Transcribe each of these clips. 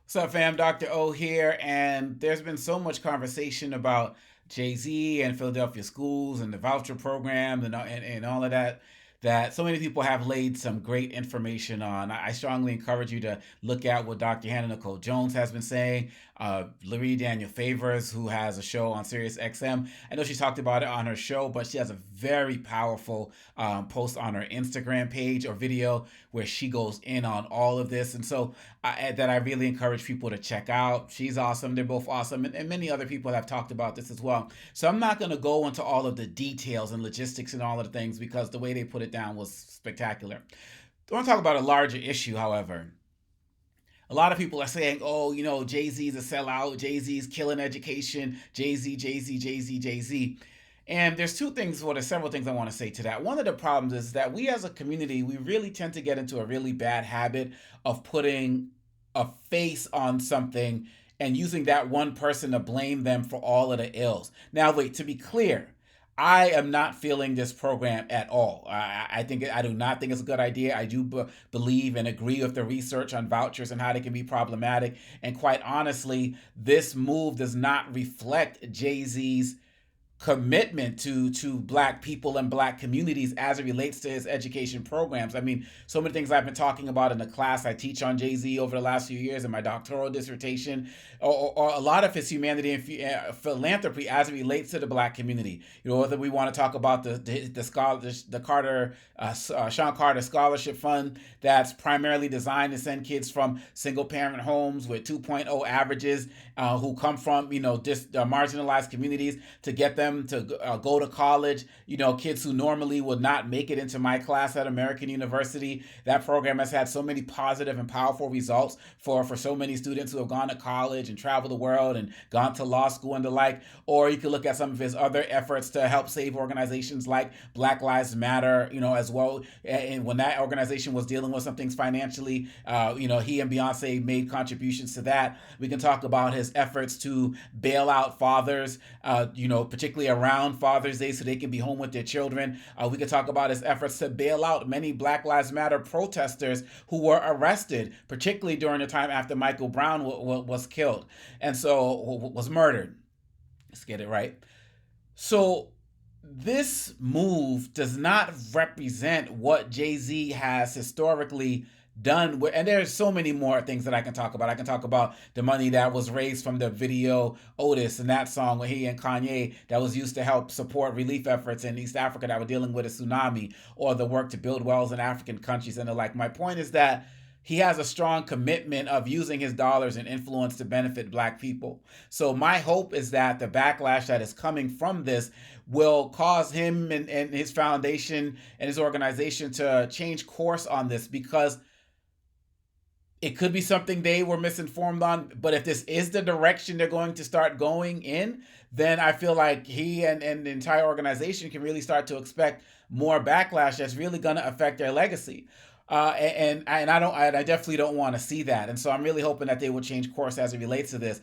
What's up, fam? Dr. O here, and there's been so much conversation about Jay-Z and Philadelphia schools and the voucher program and all of that, that so many people have laid some great information on. I strongly encourage you to look at what Dr. Hannah Nicole Jones has been saying. Larry Daniel Favors, who has a show on Sirius XM. I know she talked about it on her show, but she has a very powerful post on her Instagram page or video where she goes in on all of this. And so that I really encourage people to check out. She's awesome. They're both awesome. And many other people have talked about this as well. So I'm not going to go into all of the details and logistics and all of the things because the way they put it down was spectacular. I want to talk about a larger issue, however. A lot of people are saying, oh, Jay-Z's a sellout. Jay-Z's killing education. Jay-Z, Jay-Z, Jay-Z, Jay-Z. And there's two things, well, there's several things I want to say to that. One of the problems is that we as a community, we really tend to get into a really bad habit of putting a face on something and using that one person to blame them for all of the ills. Now, wait, to be clear, I am not feeling this program at all. I do not think it's a good idea. I do believe and agree with the research on vouchers and how they can be problematic. And quite honestly, this move does not reflect Jay-Z's commitment to black people and black communities as it relates to his education programs. I mean, so many things I've been talking about in the class I teach on Jay-Z over the last few years in my doctoral dissertation, or a lot of his humanity and philanthropy as it relates to the black community. Whether we want to talk about the Carter Sean Carter Scholarship Fund that's primarily designed to send kids from single parent homes with 2.0 averages who come from marginalized communities to get them to go to college. Kids who normally would not make it into my class at American University. That program has had so many positive and powerful results for so many students who have gone to college and traveled the world and gone to law school and the like. Or you could look at some of his other efforts to help save organizations like Black Lives Matter, as well. And when that organization was dealing with some things financially, he and Beyonce made contributions to that. We can talk about his efforts to bail out fathers, particularly around Father's Day so they can be home with their children. We could talk about his efforts to bail out many Black Lives Matter protesters who were arrested, particularly during the time after Michael Brown was killed and so was murdered. Let's get it right. So this move does not represent what Jay-Z has historically done. And there's so many more things that I can talk about. I can talk about the money that was raised from the video Otis and that song with he and Kanye that was used to help support relief efforts in East Africa that were dealing with a tsunami, or the work to build wells in African countries and the like. My point is that he has a strong commitment of using his dollars and influence to benefit black people. So my hope is that the backlash that is coming from this will cause him and his foundation and his organization to change course on this, because it could be something they were misinformed on. But if this is the direction they're going to start going in, then I feel like he and the entire organization can really start to expect more backlash that's really going to affect their legacy. I definitely don't want to see that. And so I'm really hoping that they will change course as it relates to this.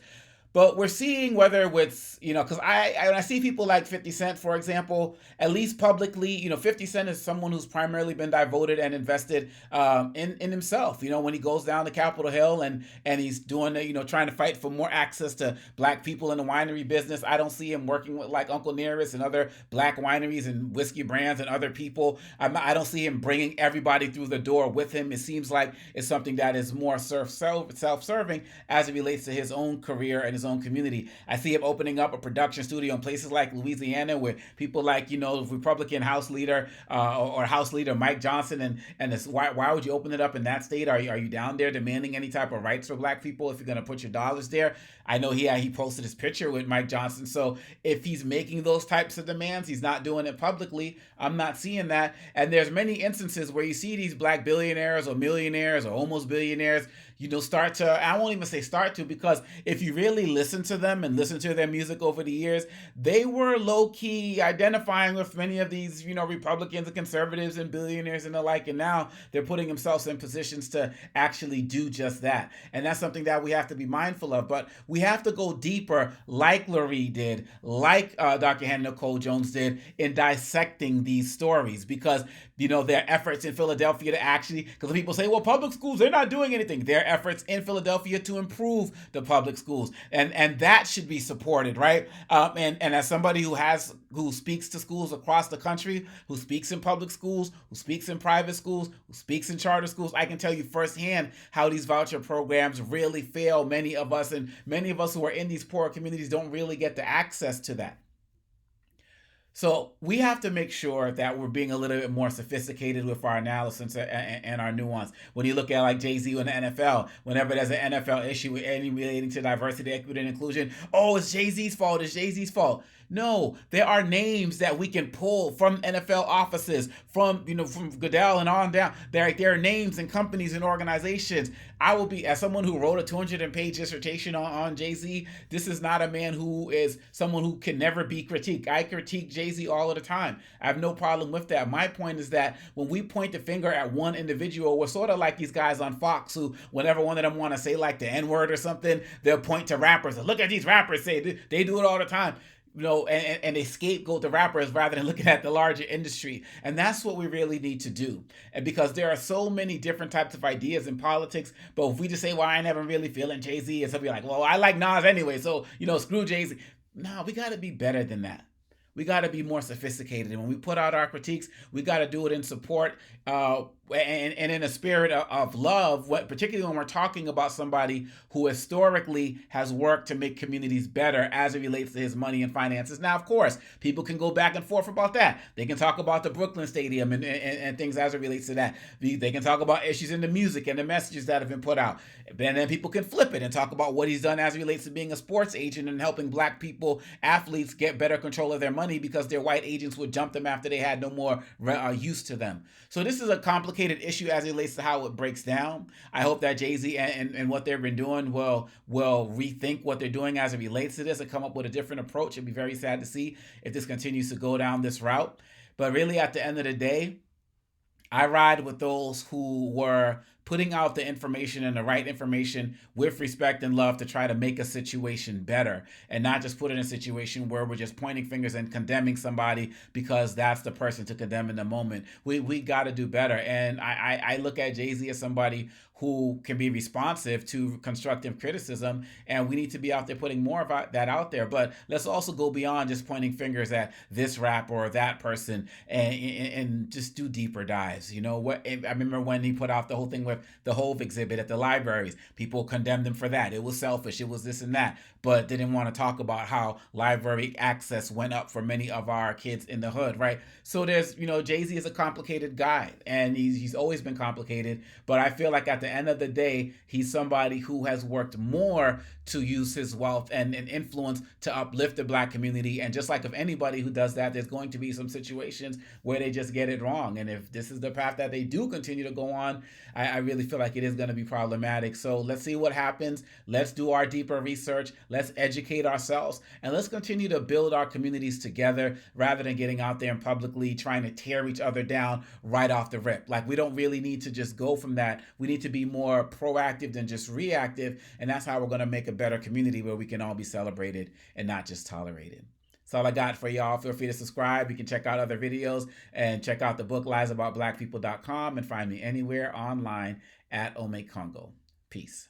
But we're seeing whether it's, because I see people like 50 Cent, for example, at least publicly, 50 Cent is someone who's primarily been devoted and invested in himself. When he goes down to Capitol Hill and he's doing, trying to fight for more access to black people in the winery business. I don't see him working with like Uncle Nearest and other black wineries and whiskey brands and other people. I don't see him bringing everybody through the door with him. It seems like it's something that is more self-serving as it relates to his own career and his own community. I see him opening up a production studio in places like Louisiana where people like, Republican House Leader or House Leader Mike Johnson and this, why would you open it up in that state? Are you down there demanding any type of rights for black people if you're going to put your dollars there? I know he posted his picture with Mike Johnson. So if he's making those types of demands, he's not doing it publicly. I'm not seeing that. And there's many instances where you see these black billionaires or millionaires or almost billionaires, start to, I won't even say start to, because if you really listen to them and listen to their music over the years, they were low-key identifying with many of these, Republicans and conservatives and billionaires and the like, and now they're putting themselves in positions to actually do just that. And that's something that we have to be mindful of. But we have to go deeper, like Lurie did, like Dr. Hannah Nicole Jones did, in dissecting these stories, because their efforts in Philadelphia to actually, because people say, well, public schools, they're not doing anything. Their their efforts in Philadelphia to improve the public schools, and that should be supported, right? And as somebody who speaks to schools across the country, who speaks in public schools, who speaks in private schools, who speaks in charter schools, I can tell you firsthand how these voucher programs really fail many of us, and many of us who are in these poor communities don't really get the access to that. So we have to make sure that we're being a little bit more sophisticated with our analysis and our nuance. When you look at like Jay-Z in the NFL, whenever there's an NFL issue with any relating to diversity, equity, and inclusion, oh, it's Jay-Z's fault. It's Jay-Z's fault. No, there are names that we can pull from NFL offices, from Goodell and on down. There are names and companies and organizations. I will be, as someone who wrote a 200-page dissertation on Jay-Z, this is not a man who is someone who can never be critiqued. I critique Jay-Z all of the time. I have no problem with that. My point is that when we point the finger at one individual, we're sort of like these guys on Fox who, whenever one of them want to say like the N-word or something, they'll point to rappers and look at these rappers say they do it all the time. And they scapegoat the rappers rather than looking at the larger industry. And that's what we really need to do. And because there are so many different types of ideas in politics, but if we just say, well, I never really feeling Jay-Z, and somebody like, well, I like Nas anyway, so, screw Jay-Z. No, we got to be better than that. We got to be more sophisticated. And when we put out our critiques, we got to do it in support and in a spirit of love, particularly when we're talking about somebody who historically has worked to make communities better as it relates to his money and finances. Now, of course, people can go back and forth about that. They can talk about the Brooklyn Stadium and things as it relates to that. They can talk about issues in the music and the messages that have been put out. And then people can flip it and talk about what he's done as it relates to being a sports agent and helping black people, athletes, get better control of their money because their white agents would jump them after they had no more use to them. So this is a complicated issue as it relates to how it breaks down. I hope that Jay-Z and what they've been doing will rethink what they're doing as it relates to this and come up with a different approach. It'd be very sad to see if this continues to go down this route. But really, at the end of the day, I ride with those who were putting out the information and the right information with respect and love to try to make a situation better and not just put it in a situation where we're just pointing fingers and condemning somebody because that's the person to condemn in the moment. We got to do better. And I look at Jay-Z as somebody who can be responsive to constructive criticism, and we need to be out there putting more of that out there. But let's also go beyond just pointing fingers at this rapper or that person and just do deeper dives. I remember when he put out the whole thing with the Hove exhibit at the libraries. People condemned him for that. It was selfish. It was this and that. But they didn't want to talk about how library access went up for many of our kids in the hood, right? So there's, Jay-Z is a complicated guy, and he's always been complicated. But I feel like at the end of the day, he's somebody who has worked more to use his wealth and influence to uplift the black community. And just like if anybody who does that, there's going to be some situations where they just get it wrong. And if this is the path that they do continue to go on, I really feel like it is going to be problematic. So let's see what happens. Let's do our deeper research. Let's educate ourselves. And let's continue to build our communities together rather than getting out there and publicly trying to tear each other down right off the rip. Like, we don't really need to just go from that. We need to be more proactive than just reactive. And that's how we're going to make a better community where we can all be celebrated and not just tolerated. That's all I got for y'all. Feel free to subscribe. You can check out other videos and check out the book liesaboutblackpeople.com and find me anywhere online at Omékongo. Peace.